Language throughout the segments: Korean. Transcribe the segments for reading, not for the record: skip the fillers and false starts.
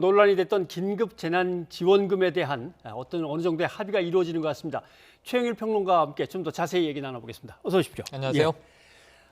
논란이 됐던 긴급 재난지원금에 대한 어느 정도의 합의가 이루어지는 것 같습니다. 최영일 평론가와 함께 좀 더 자세히 얘기 나눠보겠습니다. 어서 오십시오. 안녕하세요. 예.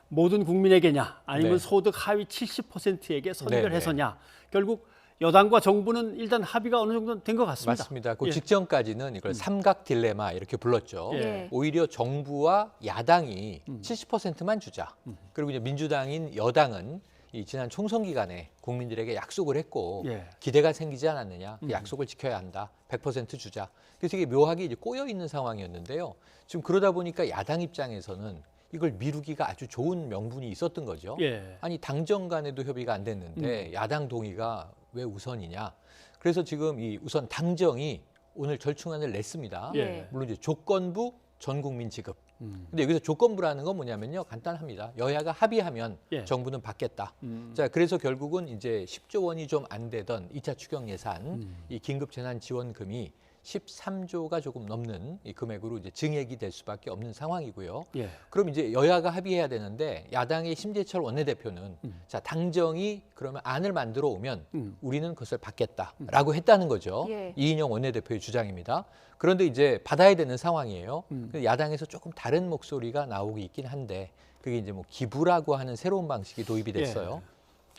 모든 국민에게냐 아니면 네. 소득 하위 70%에게 선별해서냐. 네. 결국 여당과 정부는 일단 합의가 어느 정도 된 것 같습니다. 맞습니다. 그 예. 직전까지는 이걸 삼각 딜레마 이렇게 불렀죠. 예. 오히려 정부와 야당이 70%만 주자. 그리고 이제 민주당인 여당은 이 지난 총선 기간에 국민들에게 약속을 했고 예. 기대가 생기지 않았느냐. 그 약속을 지켜야 한다. 100% 주자. 그래서 이게 묘하게 이제 꼬여 있는 상황이었는데요. 지금 그러다 보니까 야당 입장에서는 이걸 미루기가 아주 좋은 명분이 있었던 거죠. 예. 아니 당정 간에도 협의가 안 됐는데 야당 동의가 왜 우선이냐. 그래서 지금 이 우선 당정이 오늘 절충안을 냈습니다. 예. 물론 이제 조건부 전 국민 지급. 근데 여기서 조건부라는 건 뭐냐면요. 간단합니다. 여야가 합의하면 예. 정부는 받겠다. 자, 그래서 결국은 이제 10조 원이 좀 안 되던 2차 추경 예산 이 긴급 재난 지원금이 13조가 조금 넘는 이 금액으로 이제 증액이 될 수밖에 없는 상황이고요. 예. 그럼 이제 여야가 합의해야 되는데 야당의 심재철 원내대표는 자 당정이 그러면 안을 만들어 오면 우리는 그것을 받겠다라고 했다는 거죠. 예. 이인영 원내대표의 주장입니다. 그런데 이제 받아야 되는 상황이에요. 근데 야당에서 조금 다른 목소리가 나오고 있긴 한데 그게 이제 뭐 기부라고 하는 새로운 방식이 도입이 됐어요.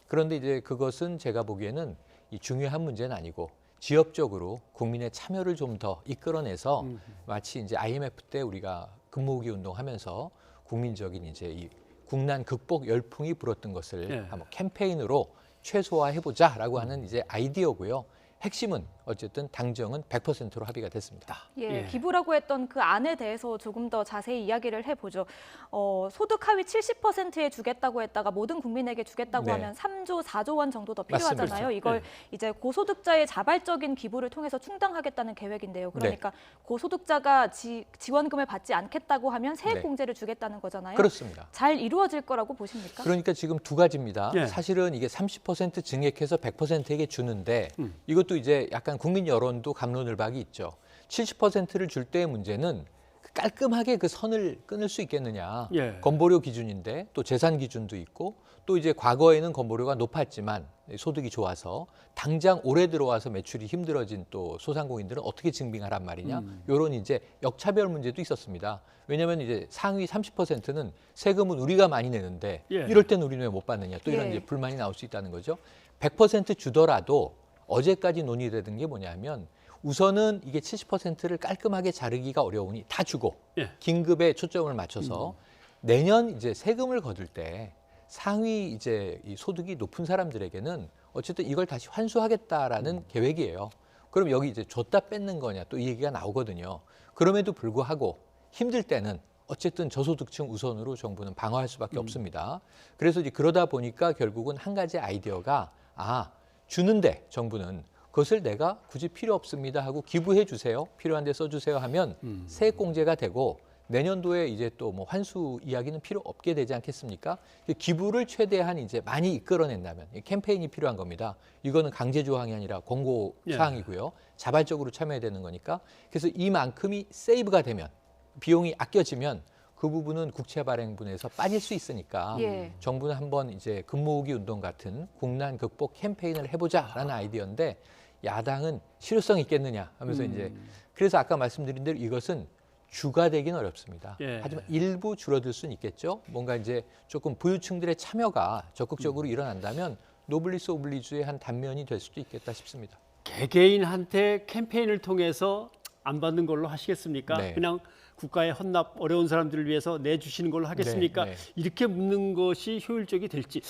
그런데 이제 그것은 제가 보기에는 이 중요한 문제는 아니고 지역적으로 국민의 참여를 좀 더 이끌어내서 마치 이제 IMF 때 우리가 근무기 운동하면서 국민적인 이제 이 국난 극복 열풍이 불었던 것을 예. 한번 캠페인으로 최소화해보자라고 하는 이제 아이디어고요. 핵심은 어쨌든 당정은 100%로 합의가 됐습니다. 예, 예. 기부라고 했던 그 안에 대해서 조금 더 자세히 이야기를 해보죠. 소득 하위 70%에 주겠다고 했다가 모든 국민에게 주겠다고 네. 하면 3조, 4조 원 정도 더 맞습니다. 필요하잖아요. 이걸 예. 이제 고소득자의 자발적인 기부를 통해서 충당하겠다는 계획인데요. 그러니까 고소득자가 지원금을 받지 않겠다고 하면 세액 네. 공제를 주겠다는 거잖아요. 그렇습니다. 잘 이루어질 거라고 보십니까? 그러니까 지금 두 가지입니다. 예. 사실은 이게 30% 증액해서 100%에게 주는데 이것도 이제 약간 국민 여론도 갑론을박이 있죠. 70%를 줄 때의 문제는 깔끔하게 그 선을 끊을 수 있겠느냐. 예. 건보료 기준인데 또 재산 기준도 있고 또 이제 과거에는 건보료가 높았지만 소득이 좋아서 당장 올해 들어와서 매출이 힘들어진 또 소상공인들은 어떻게 증빙하란 말이냐. 이런 이제 역차별 문제도 있었습니다. 왜냐하면 이제 상위 30%는 세금은 우리가 많이 내는데 예. 이럴 때는 우리는 왜 못 받느냐. 또 이런 예. 이제 불만이 나올 수 있다는 거죠. 100% 주더라도 어제까지 논의되던 게 뭐냐면 우선은 이게 70%를 깔끔하게 자르기가 어려우니 다 주고 예. 긴급에 초점을 맞춰서 내년 이제 세금을 거둘 때 상위 이제 이 소득이 높은 사람들에게는 어쨌든 이걸 다시 환수하겠다라는 계획이에요. 그럼 여기 이제 줬다 뺏는 거냐 또 이 얘기가 나오거든요. 그럼에도 불구하고 힘들 때는 어쨌든 저소득층 우선으로 정부는 방어할 수밖에 없습니다. 그래서 이제 그러다 보니까 결국은 한 가지 아이디어가 주는데 정부는 그것을 내가 굳이 필요 없습니다 하고 기부해 주세요. 필요한 데 써주세요 하면 세액 공제가 되고 내년도에 이제 또 뭐 환수 이야기는 필요 없게 되지 않겠습니까? 기부를 최대한 이제 많이 이끌어낸다면 캠페인이 필요한 겁니다. 이거는 강제 조항이 아니라 권고 예. 사항이고요. 자발적으로 참여해야 되는 거니까. 그래서 이만큼이 세이브가 되면 비용이 아껴지면 그 부분은 국채 발행분에서 빠질 수 있으니까 예. 정부는 한번 이제 근무후기 운동 같은 국난 극복 캠페인을 해보자라는 아이디어인데 야당은 실효성 있겠느냐 하면서 이제 그래서 아까 말씀드린 대로 이것은 주가 되긴 어렵습니다. 예. 하지만 일부 줄어들 수는 있겠죠. 뭔가 이제 조금 부유층들의 참여가 적극적으로 일어난다면 노블리스 오블리주의 한 단면이 될 수도 있겠다 싶습니다. 개개인한테 캠페인을 통해서 안 받는 걸로 하시겠습니까? 네. 그냥 국가의 헌납 어려운 사람들을 위해서 내주시는 걸로 하겠습니까? 네, 네. 이렇게 묻는 것이 효율적이 될지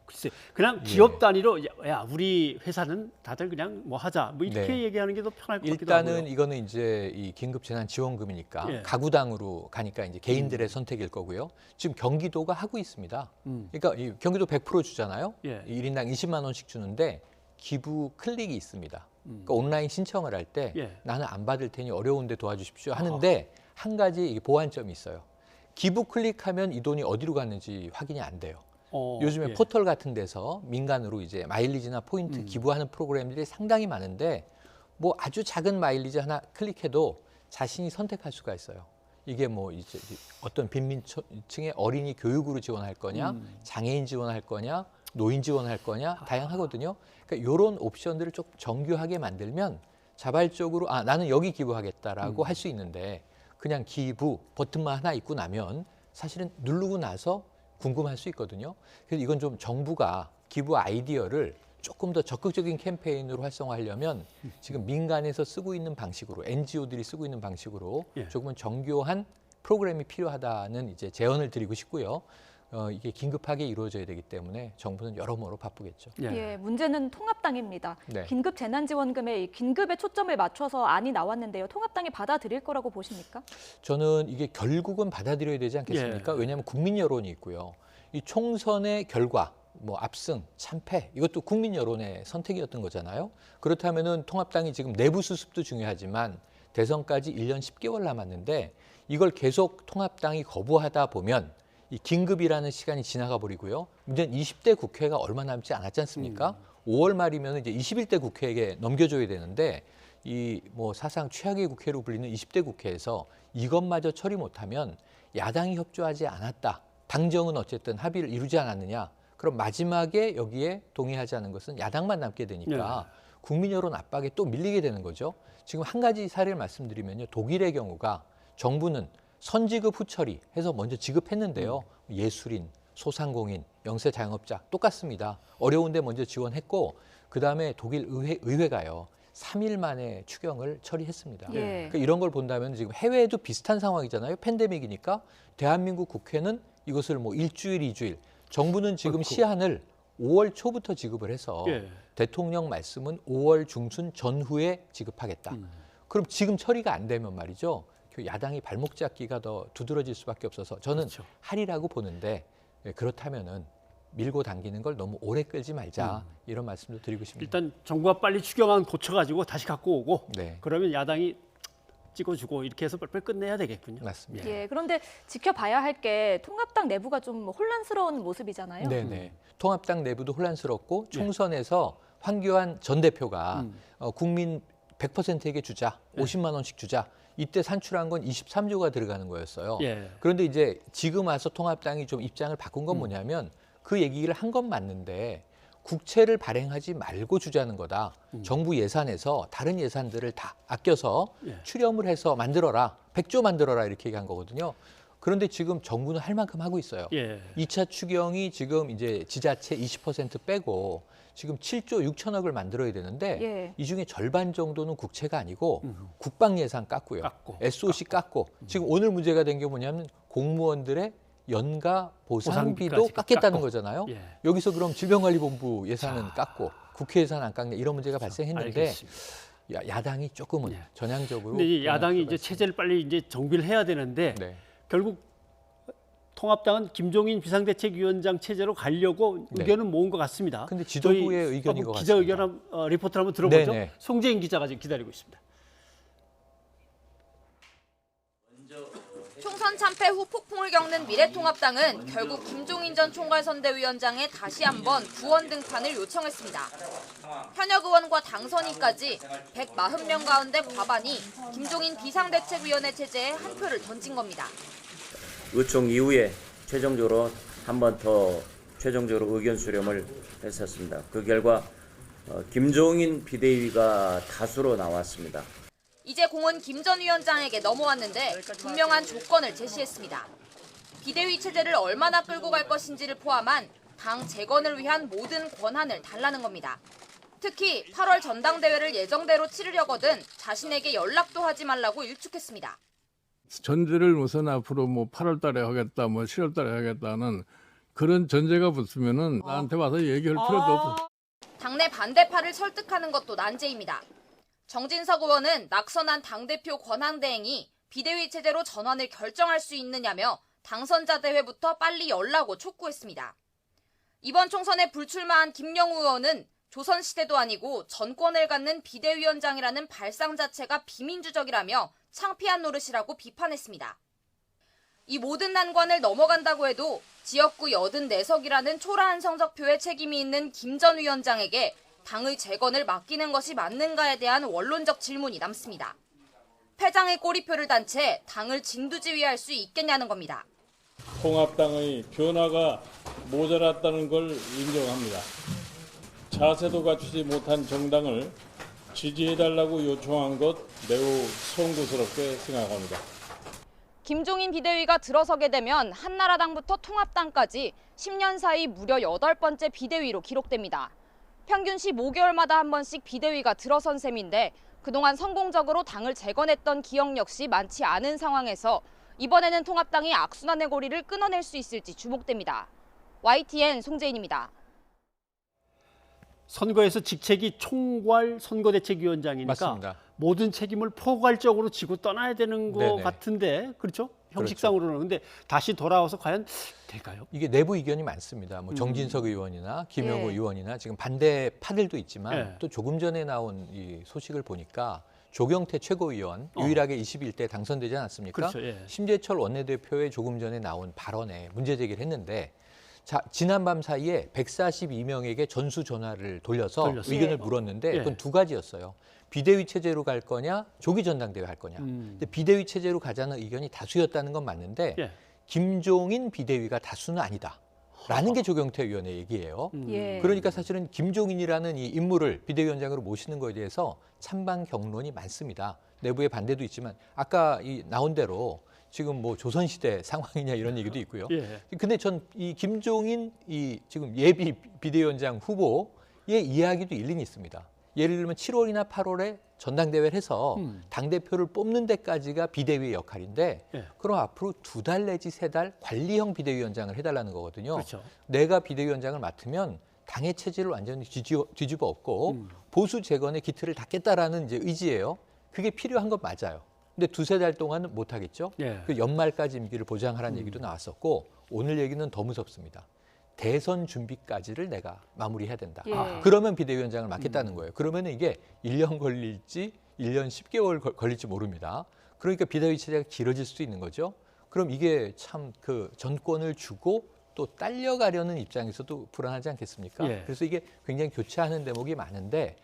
글쎄 그냥 기업 단위로 야 우리 회사는 다들 그냥 뭐 하자 뭐 이렇게 네. 얘기하는 게 더 편할 것 같기도 하고요. 일단은 이거는 이제 이 긴급 재난 지원금이니까 예. 가구당으로 가니까 이제 개인들의 선택일 거고요. 지금 경기도가 하고 있습니다. 그러니까 이 경기도 100% 주잖아요. 예. 1인당 20만 원씩 주는데 기부 클릭이 있습니다. 그러니까 온라인 신청을 할 때 예. 나는 안 받을 테니 어려운데 도와주십시오 하는데 한 가지 보완점이 있어요. 기부 클릭하면 이 돈이 어디로 갔는지 확인이 안 돼요. 요즘에 예. 포털 같은 데서 민간으로 이제 마일리지나 포인트 기부하는 프로그램들이 상당히 많은데 뭐 아주 작은 마일리지 하나 클릭해도 자신이 선택할 수가 있어요. 이게 뭐 이제 어떤 빈민층의 어린이 교육으로 지원할 거냐, 장애인 지원할 거냐, 노인 지원할 거냐 다양하거든요. 그러니까 이런 옵션들을 좀 정교하게 만들면 자발적으로 나는 여기 기부하겠다라고 할 수 있는데 그냥 기부 버튼만 하나 있고 나면 사실은 누르고 나서 궁금할 수 있거든요. 그래서 이건 좀 정부가 기부 아이디어를 조금 더 적극적인 캠페인으로 활성화하려면 지금 민간에서 쓰고 있는 방식으로 NGO들이 쓰고 있는 방식으로 예. 조금은 정교한 프로그램이 필요하다는 이제 제언을 드리고 싶고요. 이게 긴급하게 이루어져야 되기 때문에 정부는 여러모로 바쁘겠죠. 예, 문제는 통합당입니다. 네. 긴급 재난지원금에 긴급에 초점을 맞춰서 안이 나왔는데요. 통합당이 받아들일 거라고 보십니까? 저는 이게 결국은 받아들여야 되지 않겠습니까? 예. 왜냐하면 국민 여론이 있고요. 이 총선의 결과, 뭐 압승, 참패 이것도 국민 여론의 선택이었던 거잖아요. 그렇다면은 통합당이 지금 내부 수습도 중요하지만 대선까지 1년 10개월 남았는데 이걸 계속 통합당이 거부하다 보면 이 긴급이라는 시간이 지나가 버리고요. 문제는 20대 국회가 얼마 남지 않았지 않습니까? 5월 말이면 이제 21대 국회에게 넘겨줘야 되는데 이 뭐 사상 최악의 국회로 불리는 20대 국회에서 이것마저 처리 못하면 야당이 협조하지 않았다. 당정은 어쨌든 합의를 이루지 않았느냐. 그럼 마지막에 여기에 동의하지 않은 것은 야당만 남게 되니까 국민 여론 압박에 또 밀리게 되는 거죠. 지금 한 가지 사례를 말씀드리면요. 독일의 경우가 정부는 선지급 후처리 해서 먼저 지급했는데요. 예술인, 소상공인, 영세 자영업자 똑같습니다. 어려운데 먼저 지원했고 그다음에 독일 의회가요. 3일 만에 추경을 처리했습니다. 예. 그러니까 이런 걸 본다면 지금 해외에도 비슷한 상황이잖아요. 팬데믹이니까 대한민국 국회는 이것을 뭐 일주일, 이주일 정부는 지금 그렇고. 시한을 5월 초부터 지급을 해서 예. 대통령 말씀은 5월 중순 전후에 지급하겠다. 그럼 지금 처리가 안 되면 말이죠. 야당이 발목 잡기가 더 두드러질 수밖에 없어서 저는 그렇죠. 하리라고 보는데 그렇다면은 밀고 당기는 걸 너무 오래 끌지 말자 이런 말씀도 드리고 싶습니다. 일단 정부가 빨리 추경안 고쳐가지고 다시 갖고 오고 네. 그러면 야당이 찍어주고 이렇게 해서 빨리 끝내야 되겠군요. 맞습니다. 예, 그런데 지켜봐야 할 게 통합당 내부가 좀 혼란스러운 모습이잖아요. 네네. 통합당 내부도 혼란스럽고 총선에서 황교안 전 대표가 국민 100%에게 주자, 50만 원씩 주자. 이때 산출한 건 23조가 들어가는 거였어요. 예. 그런데 이제 지금 와서 통합당이 좀 입장을 바꾼 건 뭐냐면 그 얘기를 한 건 맞는데 국채를 발행하지 말고 주자는 거다. 정부 예산에서 다른 예산들을 다 아껴서 예. 출연을 해서 만들어라. 100조 만들어라 이렇게 얘기한 거거든요. 그런데 지금 정부는 할 만큼 하고 있어요. 예. 2차 추경이 지금 이제 지자체 20% 빼고 지금 7조 6천억을 만들어야 되는데 예. 이 중에 절반 정도는 국채가 아니고 국방 예산 깎고요. 깎고. SOC 깎고. 지금 오늘 문제가 된 게 뭐냐면 공무원들의 연가 보상비도 보상비까지 깎겠다는 깎고. 거잖아요. 예. 여기서 그럼 질병관리본부 예산은 깎고 국회 예산 안 깎냐 이런 문제가 발생했는데 알겠습니다. 야당이 조금은 예. 전향적으로. 근데 이 야당이 필요할 이제 것 체제를 빨리 이제 정비를 해야 되는데 같습니다. 네. 결국 통합당은 김종인 비상대책위원장 체제로 가려고 네. 의견을 모은 것 같습니다. 근데 지도부의 저희 의견인 것 기자 같습니다. 의견 리포트를 한번 들어보죠. 네네. 송재인 기자가 지금 기다리고 있습니다. 총선 참패 후 폭풍을 겪는 미래통합당은 결국 김종인 전 총괄선대위원장에 다시 한번 구원 등판을 요청했습니다. 현역 의원과 당선인까지 140명 가운데 과반이 김종인 비상대책위원회 체제에 한 표를 던진 겁니다. 의총 이후에 최종적으로 한 번 더 최종적으로 의견 수렴을 했었습니다. 그 결과 김종인 비대위가 다수로 나왔습니다. 이제 공은 김 전 위원장에게 넘어왔는데 분명한 조건을 제시했습니다. 비대위 체제를 얼마나 끌고 갈 것인지를 포함한 당 재건을 위한 모든 권한을 달라는 겁니다. 특히 8월 전당대회를 예정대로 치르려거든 자신에게 연락도 하지 말라고 일축했습니다. 전제를 우선 앞으로 뭐 8월 달에 하겠다, 뭐 7월 달에 하겠다는 그런 전제가 붙으면은 나한테 와서 얘기할 필요도 없어. 당내 반대파를 설득하는 것도 난제입니다. 정진석 의원은 낙선한 당대표 권한대행이 비대위 체제로 전환을 결정할 수 있느냐며 당선자 대회부터 빨리 열라고 촉구했습니다. 이번 총선에 불출마한 김영우 의원은 조선시대도 아니고 전권을 갖는 비대위원장이라는 발상 자체가 비민주적이라며 창피한 노릇이라고 비판했습니다. 이 모든 난관을 넘어간다고 해도 지역구 84석이라는 초라한 성적표에 책임이 있는 김 전 위원장에게 당의 재건을 맡기는 것이 맞는가에 대한 원론적 질문이 남습니다. 패장의 꼬리표를 단 채 당을 진두지휘할 수 있겠냐는 겁니다. 통합당의 변화가 모자랐다는 걸 인정합니다. 자세도 갖추지 못한 정당을 지지해달라고 요청한 것 매우 송구스럽게 생각합니다. 김종인 비대위가 들어서게 되면 한나라당부터 통합당까지 10년 사이 무려 8번째 비대위로 기록됩니다. 평균 15개월마다 한 번씩 비대위가 들어선 셈인데 그동안 성공적으로 당을 재건했던 기억 역시 많지 않은 상황에서 이번에는 통합당이 악순환의 고리를 끊어낼 수 있을지 주목됩니다. YTN 송재인입니다. 선거에서 직책이 총괄 선거대책위원장이니까 맞습니다. 모든 책임을 포괄적으로 지고 떠나야 되는 것 네네. 같은데 그렇죠? 형식상으로는. 근데 다시 돌아와서 과연 될까요? 이게 내부 의견이 많습니다. 뭐 정진석 의원이나 김영호 예. 의원이나 지금 반대파들도 있지만 예. 또 조금 전에 나온 이 소식을 보니까 조경태 최고위원 유일하게 21대 당선되지 않았습니까? 그렇죠. 예. 심재철 원내대표의 조금 전에 나온 발언에 문제 제기를 했는데 자, 지난밤 사이에 142명에게 전수 전화를 돌려서 돌렸어요. 의견을 예. 물었는데 예. 그건 두 가지였어요. 비대위 체제로 갈 거냐, 조기 전당대회 할 거냐. 근데 비대위 체제로 가자는 의견이 다수였다는 건 맞는데 예. 김종인 비대위가 다수는 아니다. 라는 게 조경태 의원의 얘기예요. 예. 그러니까 사실은 김종인이라는 이 인물을 비대위원장으로 모시는 거에 대해서 찬반 경론이 많습니다. 내부의 반대도 있지만 아까 이 나온 대로 지금 뭐 조선시대 상황이냐 이런 얘기도 있고요. 예. 근데 전 이 김종인 이 지금 예비 비대위원장 후보의 이야기도 일리는 있습니다. 예를 들면 7월이나 8월에 전당대회를 해서 당대표를 뽑는 데까지가 비대위의 역할인데 예. 그럼 앞으로 2달 내지 3달 관리형 비대위원장을 해달라는 거거든요. 그렇죠. 내가 비대위원장을 맡으면 당의 체질을 완전히 뒤집어 엎고 보수 재건의 기틀을 닫겠다라는 이제 의지예요. 그게 필요한 건 맞아요. 근데 2-3달 동안은 못 하겠죠. 예. 그 연말까지 임기를 보장하라는 얘기도 나왔었고 오늘 얘기는 더 무섭습니다. 대선 준비까지를 내가 마무리해야 된다. 예. 그러면 비대위원장을 맡겠다는 거예요. 그러면 이게 1년 걸릴지 1년 10개월 걸릴지 모릅니다. 그러니까 비대위 체제가 길어질 수도 있는 거죠. 그럼 이게 참 그 전권을 주고 또 딸려가려는 입장에서도 불안하지 않겠습니까? 예. 그래서 이게 굉장히 교차하는 대목이 많은데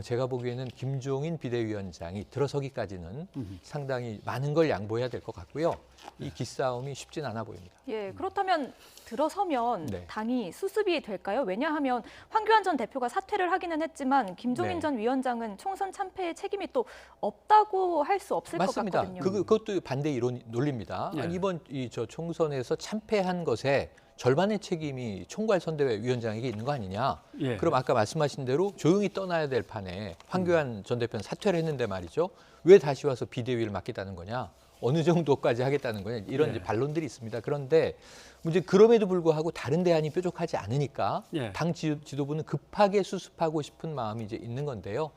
제가 보기에는 김종인 비대위원장이 들어서기까지는 상당히 많은 걸 양보해야 될 것 같고요. 이 기싸움이 쉽진 않아 보입니다. 예, 그렇다면 들어서면 네. 당이 수습이 될까요? 왜냐하면 황교안 전 대표가 사퇴를 하기는 했지만 김종인 네. 전 위원장은 총선 참패의 책임이 또 없다고 할 수 없을 맞습니다. 것 같거든요. 그것도 반대 이론 논리입니다. 예. 아니, 이번 저 총선에서 참패한 것에 절반의 책임이 총괄 선대위 위원장에게 있는 거 아니냐? 예. 그럼 아까 말씀하신 대로 조용히 떠나야 될 판에 황교안 전 대표는 사퇴를 했는데 말이죠. 왜 다시 와서 비대위를 맡겠다는 거냐? 어느 정도까지 하겠다는 거냐? 이런 이제 반론들이 있습니다. 그런데 문제 그럼에도 불구하고 다른 대안이 뾰족하지 않으니까 예. 당 지도부는 급하게 수습하고 싶은 마음이 이제 있는 건데요.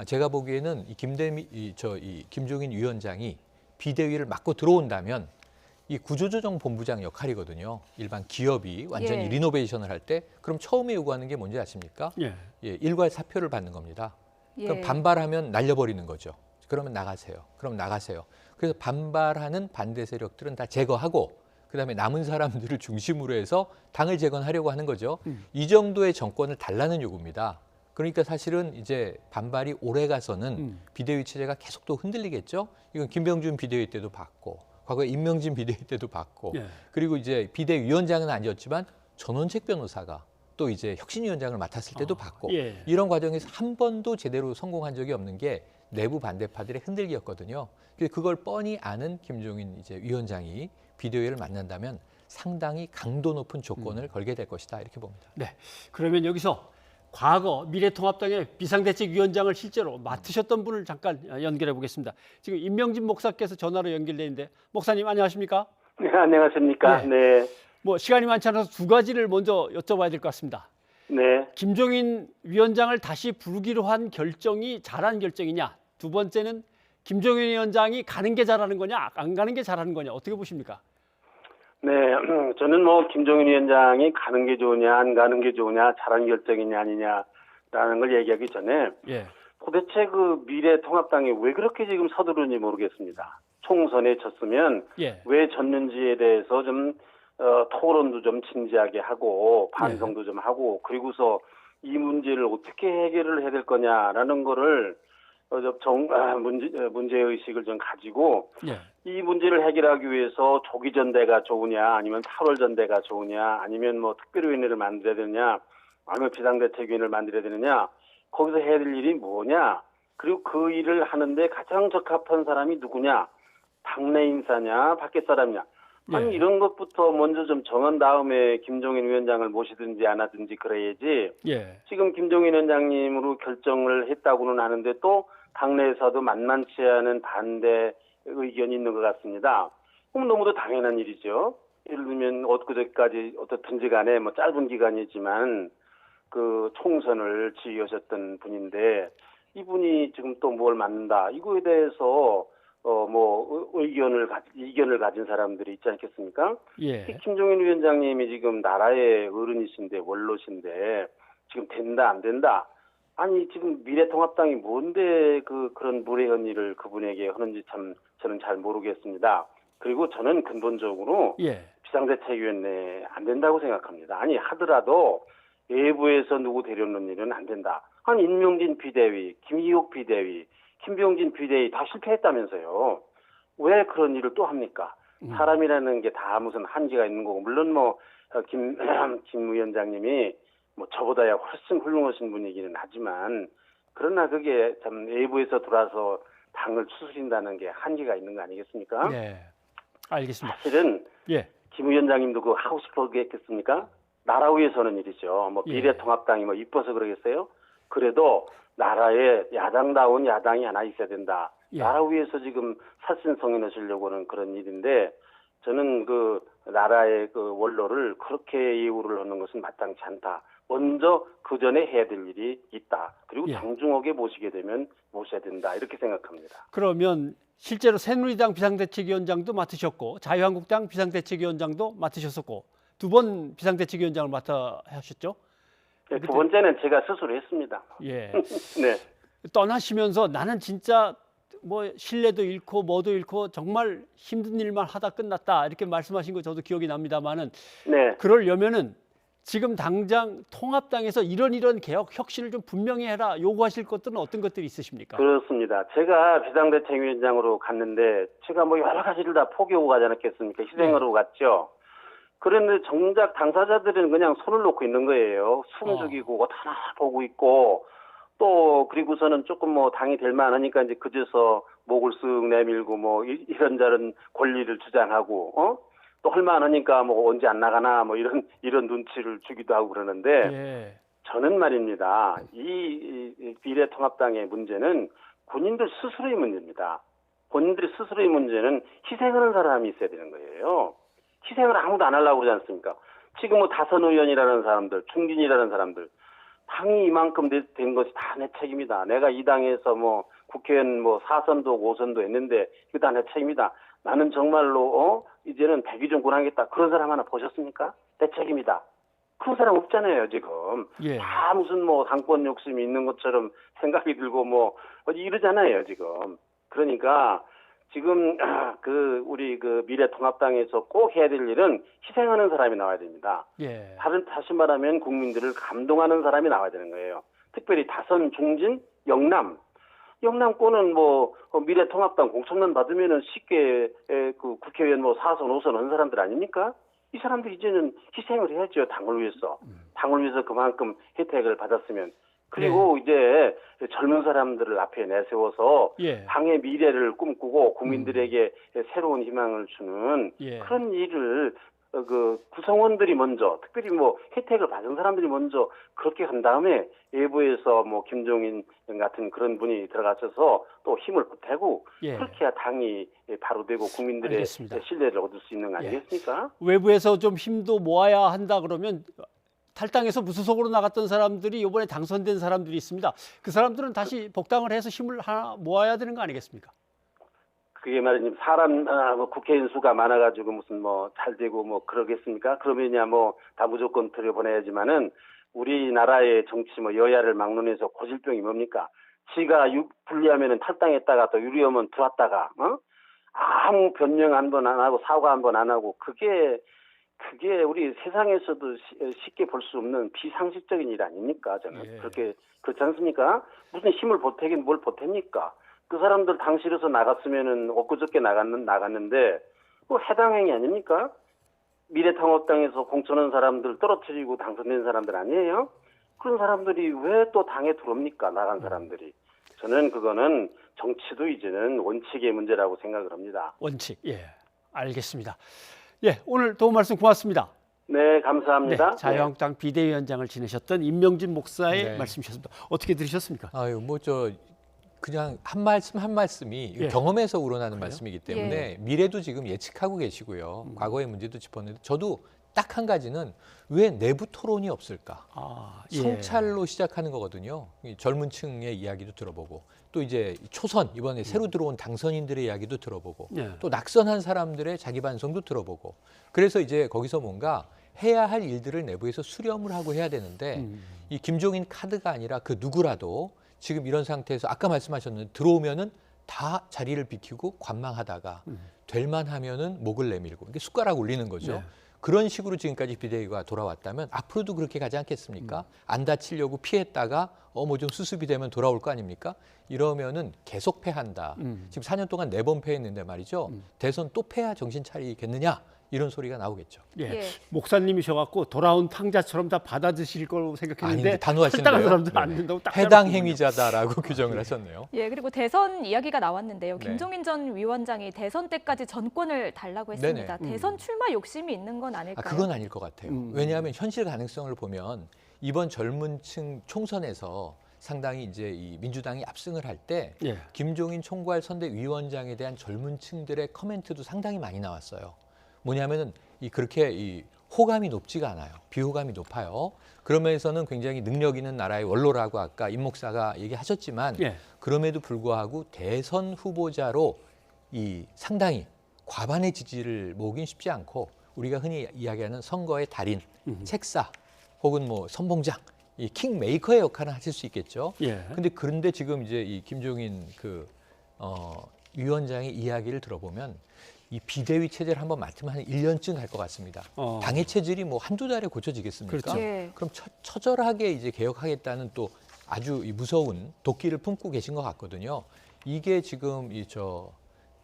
제가 보기에는 이 김종인 위원장이 비대위를 맡고 들어온다면 이 구조조정 본부장 역할이거든요. 일반 기업이 완전히 예. 리노베이션을 할 때 그럼 처음에 요구하는 게 뭔지 아십니까? 예. 일괄 사표를 받는 겁니다. 그럼 예. 반발하면 날려버리는 거죠. 그러면 나가세요. 그럼 나가세요. 그래서 반발하는 반대 세력들은 다 제거하고 그다음에 남은 사람들을 중심으로 해서 당을 재건하려고 하는 거죠. 이 정도의 정권을 달라는 요구입니다. 그러니까 사실은 이제 반발이 오래 가서는 비대위 체제가 계속 또 흔들리겠죠. 이건 김병준 비대위 때도 봤고 과거에 임명진 비대위 때도 봤고 예. 그리고 이제 비대위원장은 아니었지만 전원책 변호사가 또 이제 혁신위원장을 맡았을 때도 봤고 예. 이런 과정에서 한 번도 제대로 성공한 적이 없는 게 내부 반대파들의 흔들기였거든요. 그걸 뻔히 아는 김종인 이제 위원장이 비대위를 만난다면 상당히 강도 높은 조건을 걸게 될 것이다 이렇게 봅니다. 네. 그러면 여기서 과거 미래통합당의 비상대책위원장을 실제로 맡으셨던 분을 잠깐 연결해 보겠습니다. 지금 임명진 목사께서 전화로 연결돼 있는데 목사님 안녕하십니까? 네, 안녕하십니까? 네. 네. 뭐 시간이 많지 않아서 두 가지를 먼저 여쭤봐야 될 것 같습니다. 네. 김종인 위원장을 다시 부르기로 한 결정이 잘한 결정이냐? 두 번째는 김종인 위원장이 가는 게 잘하는 거냐, 안 가는 게 잘하는 거냐? 어떻게 보십니까? 네. 저는 뭐 김종인 위원장이 가는 게 좋으냐, 안 가는 게 좋으냐, 잘한 결정이냐 아니냐라는 걸 얘기하기 전에 예. 도대체 그 미래통합당이 왜 그렇게 지금 서두르는지 모르겠습니다. 총선에 졌으면 예. 왜 졌는지에 대해서 좀 토론도 좀 진지하게 하고 반성도 좀 하고 그리고서 이 문제를 어떻게 해결을 해야 될 거냐라는 거를 문제 의식을 좀 가지고 예. 이 문제를 해결하기 위해서 조기 전대가 좋으냐, 아니면 8월 전대가 좋으냐, 아니면 뭐 특별위원회를 만들어야 되느냐, 아니면 비상대책위원회를 만들어야 되느냐, 거기서 해야 될 일이 뭐냐, 그리고 그 일을 하는데 가장 적합한 사람이 누구냐, 당내 인사냐, 밖에 사람이냐. 아니, 예. 이런 것부터 먼저 좀 정한 다음에 김종인 위원장을 모시든지 안 하든지 그래야지. 예. 지금 김종인 위원장님으로 결정을 했다고는 하는데 또 당내에서도 만만치 않은 반대 의견이 있는 것 같습니다. 그럼 너무도 당연한 일이죠. 예를 들면 엊그제까지 어떻든지 간에 뭐 짧은 기간이지만 그 총선을 지휘하셨던 분인데 이분이 지금 또 뭘 맡는다. 이거에 대해서 이견을 가진 사람들이 있지 않겠습니까? 예. 김종인 위원장님이 지금 나라의 어른이신데 원로신데 지금 된다 안 된다. 아니 지금 미래통합당이 뭔데 그런 무례한 일을 그분에게 하는지 참 저는 잘 모르겠습니다. 그리고 저는 근본적으로 예. 비상대책위원회 안 된다고 생각합니다. 아니 하더라도 외부에서 누구 데려오는 일은 안 된다. 아니 임명진 비대위, 김희옥 비대위, 김병진 비대위 다 실패했다면서요. 왜 그런 일을 또 합니까? 사람이라는 게 다 무슨 한계가 있는 거고 물론 김 위원장님이 뭐 저보다야 훨씬 훌륭하신 분이기는 하지만 그러나 그게 참 외부에서 들어와서 당을 추스린다는 게 한계가 있는 거 아니겠습니까? 네. 알겠습니다. 사실은 예. 김 위원장님도 그거 하고 싶었겠습니까? 나라 위해서 하는 일이죠. 뭐 예. 미래통합당이 뭐 이뻐서 그러겠어요? 그래도 나라에 야당다운 야당이 하나 있어야 된다. 예. 나라 위해서 지금 살신성인하시려고 하는 그런 일인데 저는 그 나라의 그 원로를 그렇게 이유를 하는 것은 마땅치 않다. 먼저 그 전에 해야 될 일이 있다. 그리고 예. 장중하게 모시게 되면 모셔야 된다. 이렇게 생각합니다. 그러면 실제로 새누리당 비상대책위원장도 맡으셨고 자유한국당 비상대책위원장도 맡으셨었고 두 번 비상대책위원장을 맡아 하셨죠? 네, 두 번째는 제가 스스로 했습니다. 예. 네. 떠나시면서 나는 진짜 뭐 신뢰도 잃고 뭐도 잃고 정말 힘든 일만 하다 끝났다 이렇게 말씀하신 거 저도 기억이 납니다만은 네. 그러려면은 지금 당장 통합당에서 이런 개혁 혁신을 좀 분명히 해라 요구하실 것들은 어떤 것들이 있으십니까? 그렇습니다. 제가 비상대책위원장으로 갔는데 제가 뭐 여러 가지를 다 포기하고 가지 않았겠습니까? 희생으로 갔죠. 그런데 정작 당사자들은 그냥 손을 놓고 있는 거예요. 숨죽이고 옷 하나 보고 있고 또 그리고서는 조금 뭐 당이 될 만하니까 이제 그제서 목을 쓱 내밀고 뭐 이런저런 권리를 주장하고 또 할만하니까 뭐 언제 안 나가나 뭐 이런 눈치를 주기도 하고 그러는데 예. 저는 말입니다. 이 미래통합당의 문제는 군인들 스스로의 문제입니다. 본인들이 스스로의 문제는 희생하는 사람이 있어야 되는 거예요. 희생을 아무도 안 하려고 그러지 않습니까? 지금 뭐 다선 의원이라는 사람들, 중진이라는 사람들, 당이 이만큼 된 것이 다 내 책임이다. 내가 이 당에서 뭐 국회의원 뭐 4선도 5선도 했는데 이거 다 내 책임이다. 나는 정말로 이제는 백의종 군하겠다. 그런 사람 하나 보셨습니까? 내 책임이다. 그런 사람 없잖아요, 지금. 예. 다 무슨 뭐 당권 욕심이 있는 것처럼 생각이 들고 뭐 이러잖아요, 지금. 그러니까 지금 우리 미래통합당에서 꼭 해야 될 일은 희생하는 사람이 나와야 됩니다. 예. 다시 말하면 국민들을 감동하는 사람이 나와야 되는 거예요. 특별히 다선, 중진, 영남권은 뭐 미래통합당 공천만 받으면은 쉽게 그 국회의원 뭐 4선, 5선 한 사람들 아닙니까? 이 사람들 이제는 희생을 해야죠. 당을 위해서. 당을 위해서 그만큼 혜택을 받았으면. 그리고 이제 젊은 사람들을 앞에 내세워서 예. 당의 미래를 꿈꾸고 국민들에게 새로운 희망을 주는 예. 그런 일을 구성원들이 먼저 특별히 뭐 혜택을 받은 사람들이 먼저 그렇게 한 다음에 외부에서 뭐 김종인 같은 그런 분이 들어가셔서 또 힘을 보태고 예. 그렇게 해야 당이 바로 되고 국민들의 알겠습니다. 신뢰를 얻을 수 있는 거 아니겠습니까? 외부에서 좀 힘도 모아야 한다 그러면 탈당해서 무소속으로 나갔던 사람들이 이번에 당선된 사람들이 있습니다. 그 사람들은 다시 복당을 해서 힘을 하나 모아야 되는 거 아니겠습니까? 그게 말이지 뭐 국회의원 수가 많아가지고 무슨 뭐 잘 되고 뭐 그러겠습니까? 그러면야 뭐 다 무조건 들여보내야지만은 우리나라의 정치 뭐 여야를 막론해서 고질병이 뭡니까? 지가 불리하면은 탈당했다가 또 유리하면 들어왔다가 아무 변명 한 번 안 하고 사과 한 번 안 하고 그게 그게 우리 세상에서도 쉽게 볼 수 없는 비상식적인 일 아닙니까? 저는 예. 그렇게 그렇지 않습니까? 무슨 힘을 보태긴 뭘 보탭니까? 그 사람들 당실에서 나갔으면은 엊그저께 나갔는데 뭐 해당 행위 아닙니까? 미래통합당에서 공천한 사람들 떨어뜨리고 당선된 사람들 아니에요? 그런 사람들이 왜 또 당에 들어옵니까? 나간 사람들이. 저는 그거는 정치도 이제는 원칙의 문제라고 생각을 합니다. 원칙. 예, 알겠습니다. 예, 오늘 도움 말씀 고맙습니다. 네, 감사합니다. 네, 자유한국당 비대위원장을 지내셨던 임명진 목사의 네. 말씀이셨습니다. 어떻게 들으셨습니까? 아유, 뭐 그냥 한 말씀 한 말씀이 예. 경험에서 우러나는 그래요? 말씀이기 때문에 미래도 지금 예측하고 계시고요. 과거의 문제도 짚었는데 저도 딱 한 가지는 왜 내부 토론이 없을까? 예. 성찰로 시작하는 거거든요. 이 젊은 층의 이야기도 들어보고 또 이제 초선 이번에 새로 들어온 당선인들의 이야기도 들어보고 예. 또 낙선한 사람들의 자기 반성도 들어보고 그래서 이제 거기서 뭔가 해야 할 일들을 내부에서 수렴을 하고 해야 되는데 이 김종인 카드가 아니라 그 누구라도 지금 이런 상태에서 아까 말씀하셨는데 들어오면은 다 자리를 비키고 관망하다가 될 만하면은 목을 내밀고 이게 숟가락 올리는 거죠. 네. 그런 식으로 지금까지 비대위가 돌아왔다면 앞으로도 그렇게 가지 않겠습니까? 안 다치려고 피했다가 뭐 좀 수습이 되면 돌아올 거 아닙니까? 이러면은 계속 패한다. 지금 4년 동안 4번 패했는데 말이죠. 대선 또 패야 정신 차리겠느냐? 이런 소리가 나오겠죠. 예. 예. 목사님이셔갖고 돌아온 탕자처럼 다 받아드실 거라고 생각했는데 아닌데 단호하시네요. 탈당한 사람들 네네. 안 된다고 딱 해당 잡으시군요. 행위자다라고 규정을 하셨네요. 예, 그리고 대선 이야기가 나왔는데요. 네. 김종인 전 위원장이 대선 때까지 전권을 달라고 했습니다. 네네. 대선 출마 욕심이 있는 건 아닐까요? 그건 아닐 것 같아요. 왜냐하면 현실 가능성을 보면 이번 젊은층 총선에서 상당히 이제 이 민주당이 압승을 할 때 예. 김종인 총괄 선대위원장에 대한 젊은층들의 커멘트도 상당히 많이 나왔어요. 뭐냐면은 그렇게 이 호감이 높지가 않아요. 비호감이 높아요. 그러면서는 굉장히 능력 있는 나라의 원로라고 아까 임 목사가 얘기하셨지만 예. 그럼에도 불구하고 대선 후보자로 이 상당히 과반의 지지를 모으긴 쉽지 않고 우리가 흔히 이야기하는 선거의 달인, 책사 혹은 뭐 선봉장, 이 킹메이커의 역할은 하실 수 있겠죠. 예. 그런데 지금 이제 이 김종인 위원장의 이야기를 들어보면 이 비대위 체제를 한번 맡으면 한 1년쯤 갈 것 같습니다. 당의 체질이 뭐 한두 달에 고쳐지겠습니까? 그렇죠. 예. 그럼 처절하게 이제 개혁하겠다는 또 아주 이 무서운 도끼를 품고 계신 것 같거든요. 이게 지금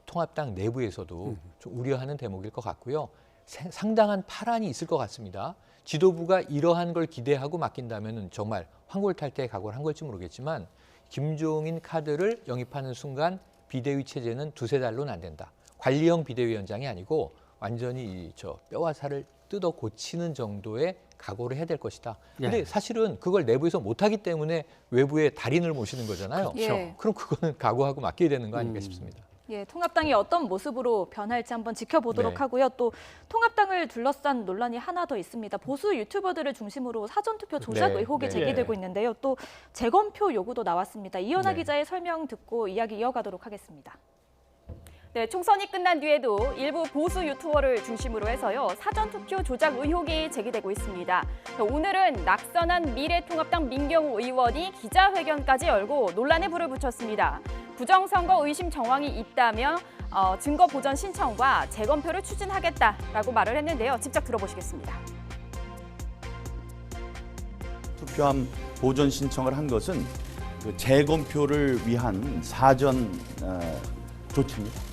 통합당 내부에서도 좀 우려하는 대목일 것 같고요. 상당한 파란이 있을 것 같습니다. 지도부가 이러한 걸 기대하고 맡긴다면 정말 황골탈퇴의 각오를 한 걸지 모르겠지만 김종인 카드를 영입하는 순간 비대위 체제는 2-3달로는 안 된다. 관리형 비대위원장이 아니고 완전히 뼈와 살을 뜯어 고치는 정도의 각오를 해야 될 것이다. 근데 예. 사실은 그걸 내부에서 못하기 때문에 외부에 달인을 모시는 거잖아요. 그렇죠. 예. 그럼 그거는 각오하고 맡겨야 되는 거 아닌가 싶습니다. 예, 통합당이 어떤 모습으로 변할지 한번 지켜보도록 네. 하고요. 또 통합당을 둘러싼 논란이 하나 더 있습니다. 보수 유튜버들을 중심으로 사전투표 조작 네, 의혹이 네. 제기되고 있는데요. 또 재검표 요구도 나왔습니다. 이현아 네. 기자의 설명 듣고 이야기 이어가도록 하겠습니다. 네, 총선이 끝난 뒤에도 일부 보수 유튜버를 중심으로 해서요. 사전투표 조작 의혹이 제기되고 있습니다. 오늘은 낙선한 미래통합당 민경우 의원이 기자회견까지 열고 논란에 불을 붙였습니다. 부정선거 의심 정황이 있다며 증거 보전 신청과 재검표를 추진하겠다라고 말을 했는데요. 직접 들어보시겠습니다. 투표함 보존 신청을 한 것은 그 재검표를 위한 사전 조치입니다.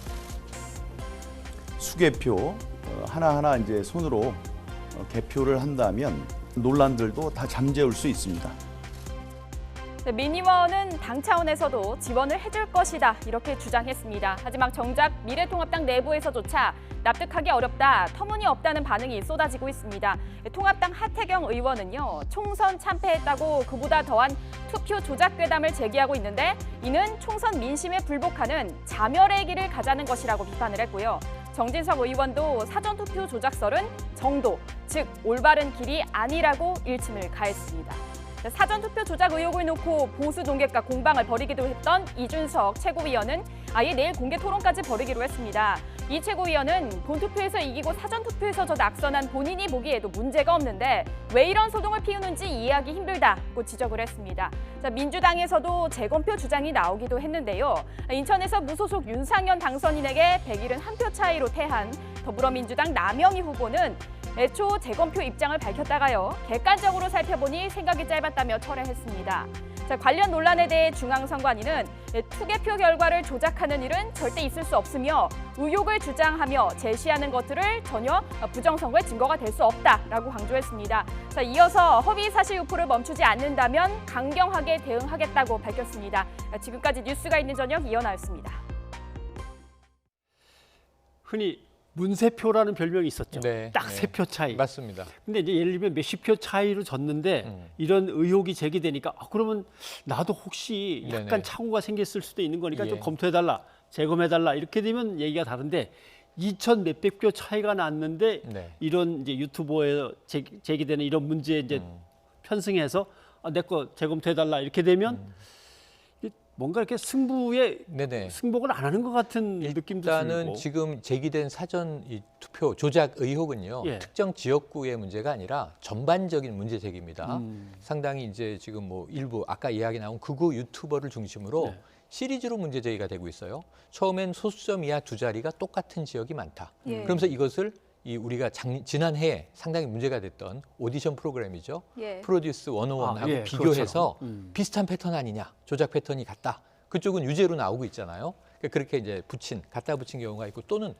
수개표 하나하나 이제 손으로 개표를 한다면 논란들도 다 잠재울 수 있습니다. 네, 민 의원은 당 차원에서도 지원을 해줄 것이다 이렇게 주장했습니다. 하지만 정작 미래통합당 내부에서조차 납득하기 어렵다, 터무니없다는 반응이 쏟아지고 있습니다. 통합당 하태경 의원은요, 총선 참패했다고 그보다 더한 투표 조작 괴담을 제기하고 있는데 이는 총선 민심에 불복하는 자멸의 길을 가자는 것이라고 비판을 했고요. 정진석 의원도 사전투표 조작설은 정도, 즉 올바른 길이 아니라고 일침을 가했습니다. 사전투표 조작 의혹을 놓고 보수 농객과 공방을 벌이기도 했던 이준석 최고위원은 아예 내일 공개 토론까지 벌이기로 했습니다. 이 최고위원은 본투표에서 이기고 사전투표에서 낙선한 본인이 보기에도 문제가 없는데 왜 이런 소동을 피우는지 이해하기 힘들다고 지적을 했습니다. 민주당에서도 재검표 주장이 나오기도 했는데요. 인천에서 무소속 윤상현 당선인에게 171표 차이로 패한 더불어민주당 남영희 후보는 애초 재검표 입장을 밝혔다가요. 객관적으로 살펴보니 생각이 짧았다며 철회했습니다. 자, 관련 논란에 대해 중앙선관위는 투개표 결과를 조작하는 일은 절대 있을 수 없으며 의혹을 주장하며 제시하는 것들을 전혀 부정선거의 증거가 될 수 없다라고 강조했습니다. 자, 이어서 허위 사실 유포를 멈추지 않는다면 강경하게 대응하겠다고 밝혔습니다. 지금까지 뉴스가 있는 저녁 이현아였습니다. 흔히 문세표라는 별명이 있었죠. 네, 딱 네. 세 표 차이. 맞습니다. 근데 이제 예를 들면 몇십 표 차이로 졌는데 이런 의혹이 제기되니까 그러면 나도 혹시 약간 네네. 착오가 생겼을 수도 있는 거니까 예. 좀 검토해달라, 재검해달라 이렇게 되면 얘기가 다른데 2,000 몇백 표 차이가 났는데 네. 이런 이제 유튜버에 제기되는 이런 문제에 이제 편승해서 내 거 재검토해달라 이렇게 되면 뭔가 이렇게 승부에 네네. 승복을 안 하는 것 같은 느낌도 일단은 들고. 지금 제기된 사전 이 투표 조작 의혹은요. 예. 특정 지역구의 문제가 아니라 전반적인 문제 제기입니다. 상당히 이제 지금 뭐 일부 아까 이야기 나온 극우 유튜버를 중심으로 네. 시리즈로 문제 제기가 되고 있어요. 처음엔 소수점 이하 두 자리가 똑같은 지역이 많다. 예. 그러면서 이것을 우리가 지난해에 상당히 문제가 됐던 오디션 프로그램이죠. 예. 프로듀스 101하고 예, 비교해서 그것처럼. 비슷한 패턴 아니냐, 조작 패턴이 같다. 그쪽은 유죄로 나오고 있잖아요. 그렇게 이제 갖다 붙인 경우가 있고 또는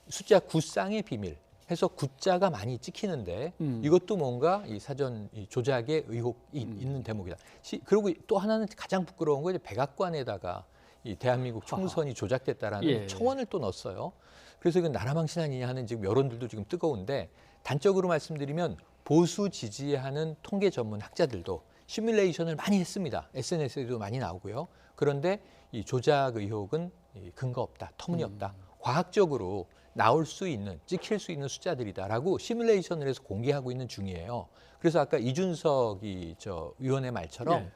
숫자 9쌍의 비밀 해서 9자가 많이 찍히는데 이것도 뭔가 이 사전 이 조작의 의혹이 있는 대목이다. 그리고 또 하나는 가장 부끄러운 거 이제 백악관에다가 이 대한민국 총선이 조작됐다라는 예. 청원을 또 넣었어요. 그래서 이건 나라망신 아니냐 하는 지금 여론들도 지금 뜨거운데 단적으로 말씀드리면 보수 지지하는 통계 전문 학자들도 시뮬레이션을 많이 했습니다. SNS에도 많이 나오고요. 그런데 이 조작 의혹은 근거 없다, 터무니없다. 과학적으로 나올 수 있는, 찍힐 수 있는 숫자들이다라고 시뮬레이션을 해서 공개하고 있는 중이에요. 그래서 아까 이준석 위원의 말처럼 네.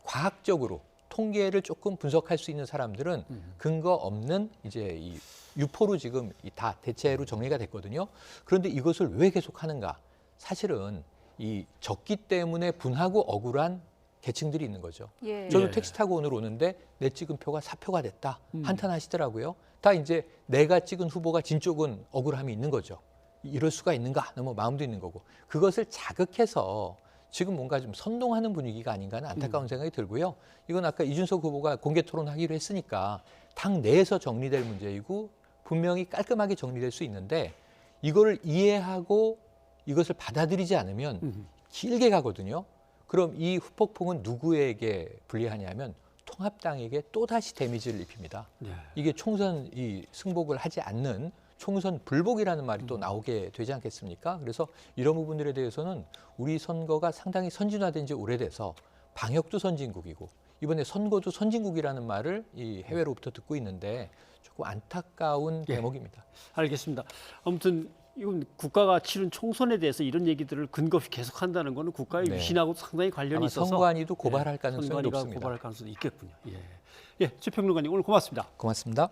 과학적으로 통계를 조금 분석할 수 있는 사람들은 근거 없는 이제 이 유포로 지금 다 대체로 정리가 됐거든요. 그런데 이것을 왜 계속하는가? 사실은 이 적기 때문에 분하고 억울한 계층들이 있는 거죠. 예. 저도 예. 택시 타고 오늘 오는데 내 찍은 표가 4표가 됐다. 한탄하시더라고요. 다 이제 내가 찍은 후보가 진 쪽은 억울함이 있는 거죠. 이럴 수가 있는가? 너무 마음도 있는 거고. 그것을 자극해서 지금 뭔가 좀 선동하는 분위기가 아닌가 하는 안타까운 생각이 들고요. 이건 아까 이준석 후보가 공개 토론하기로 했으니까 당 내에서 정리될 문제이고 분명히 깔끔하게 정리될 수 있는데 이거를 이해하고 이것을 받아들이지 않으면 길게 가거든요. 그럼 이 후폭풍은 누구에게 불리하냐면 통합당에게 또다시 데미지를 입힙니다. 네. 이게 총선 승복을 하지 않는 총선 불복이라는 말이 또 나오게 되지 않겠습니까? 그래서 이런 부분들에 대해서는 우리 선거가 상당히 선진화된 지 오래돼서 방역도 선진국이고 이번에 선거도 선진국이라는 말을 이 해외로부터 듣고 있는데 조금 안타까운 예. 대목입니다. 알겠습니다. 아무튼 이건 국가가 치른 총선에 대해서 이런 얘기들을 근거 없이 계속한다는 거는 국가의 네. 위신하고 상당히 관련이 아마 있어서 선관위도 고발할 예, 가능성이 선관위가 높습니다. 고발할 가능성이 있겠군요. 예, 최평론가님 오늘 고맙습니다. 고맙습니다.